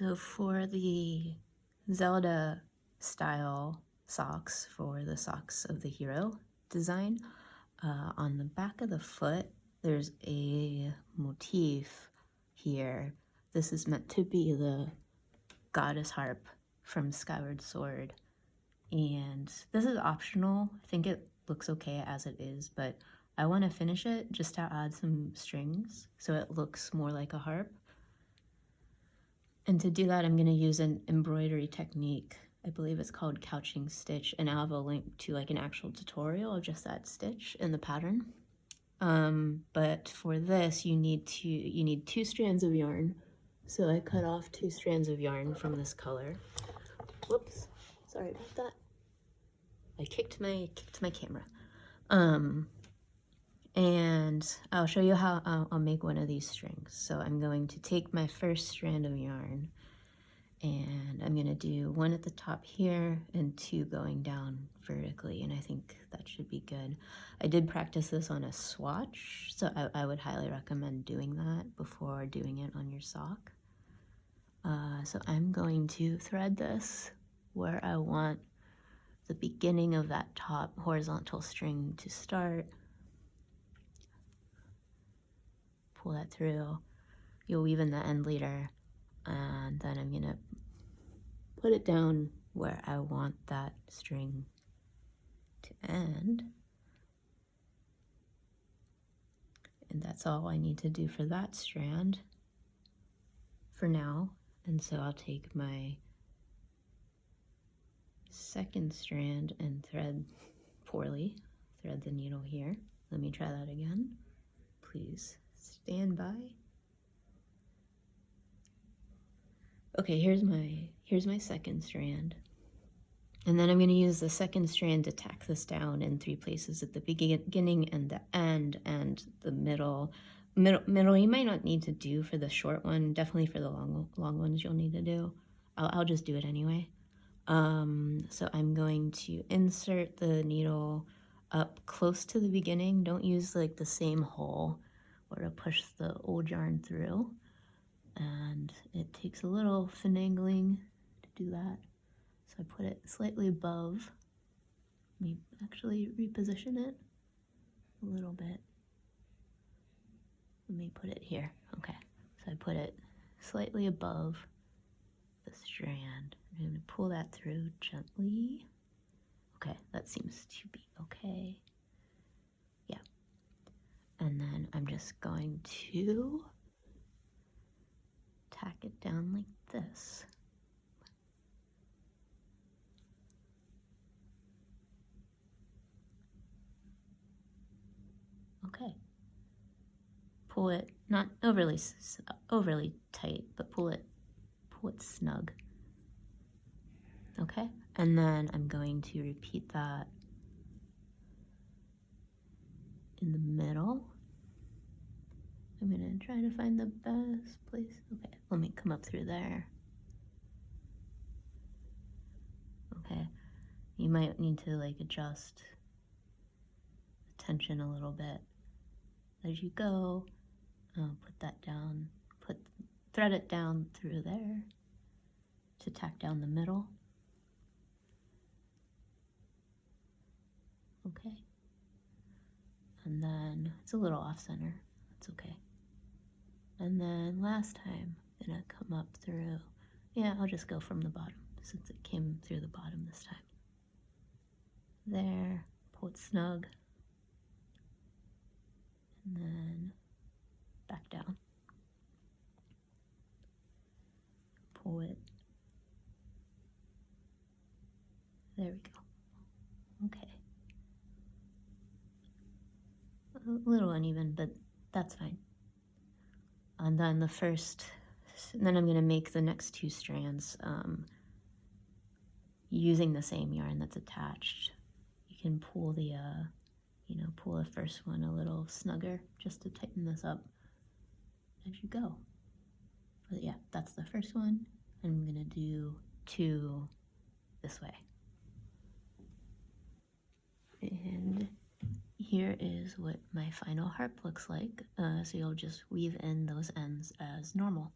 So for the Zelda style socks, for the socks of the hero design, on the back of the foot, there's a motif here. This is meant to be the Goddess Harp from Skyward Sword. And this is optional. I think it looks okay as it is, but I want to finish it just to add some strings so it looks more like a harp. And to do that, I'm going to use an embroidery technique. I believe it's called couching stitch, and I'll have a link to like an actual tutorial of just that stitch in the pattern. But for this, you need 2 strands of yarn. So I cut off 2 strands of yarn from this color. Whoops, sorry about that. I kicked my camera. And I'll show you how I'll make one of these strings. So I'm going to take my first strand of yarn, and I'm gonna do 1 at the top here and 2 going down vertically, and I think that should be good. I did practice this on a swatch, so I would highly recommend doing that before doing it on your sock. So I'm going to thread this where I want the beginning of that top horizontal string to start. Pull that through. You'll weave in the end later, and then I'm gonna put it down where I want that string to end. And that's all I need to do for that strand for now. And so I'll take my second strand and thread the needle here. Let me try that again. Please stand by. Okay, here's my second strand. And then I'm going to use the second strand to tack this down in 3 places, at the beginning and the end and the middle. Middle you might not need to do for the short one. Definitely for the long ones you'll need to do. I'll just do it anyway. So I'm going to insert the needle up close to the beginning. Don't use like the same hole or to push the old yarn through. And it takes a little finagling to do that. So I put it slightly above. Let me actually reposition it a little bit. Let me put it here. Okay, so I put it slightly above the strand. I'm going to pull that through gently. Okay, that seems to be okay. Yeah. And then I'm just going to tack it down like this. Okay. Pull it, not overly tight, but pull it snug. Okay, and then I'm going to repeat that in the middle. I'm gonna try to find the best place. Okay, let me come up through there. Okay, you might need to like adjust the tension a little bit as you go. Put that down, thread it down through there to tack down the middle. Okay, and then it's a little off center, that's okay. And then last time, I'm gonna come up through, yeah, I'll just go from the bottom since it came through the bottom this time. There, pull it snug, and then back down. Pull it. There we go. Okay. A little uneven, but that's fine. And then then I'm going to make the next 2 strands using the same yarn that's attached. You can pull the, pull the first one a little snugger just to tighten this up as you go. But yeah, that's the first one. I'm going to do 2 this way. And here is what my final harp looks like. So you'll just weave in those ends as normal.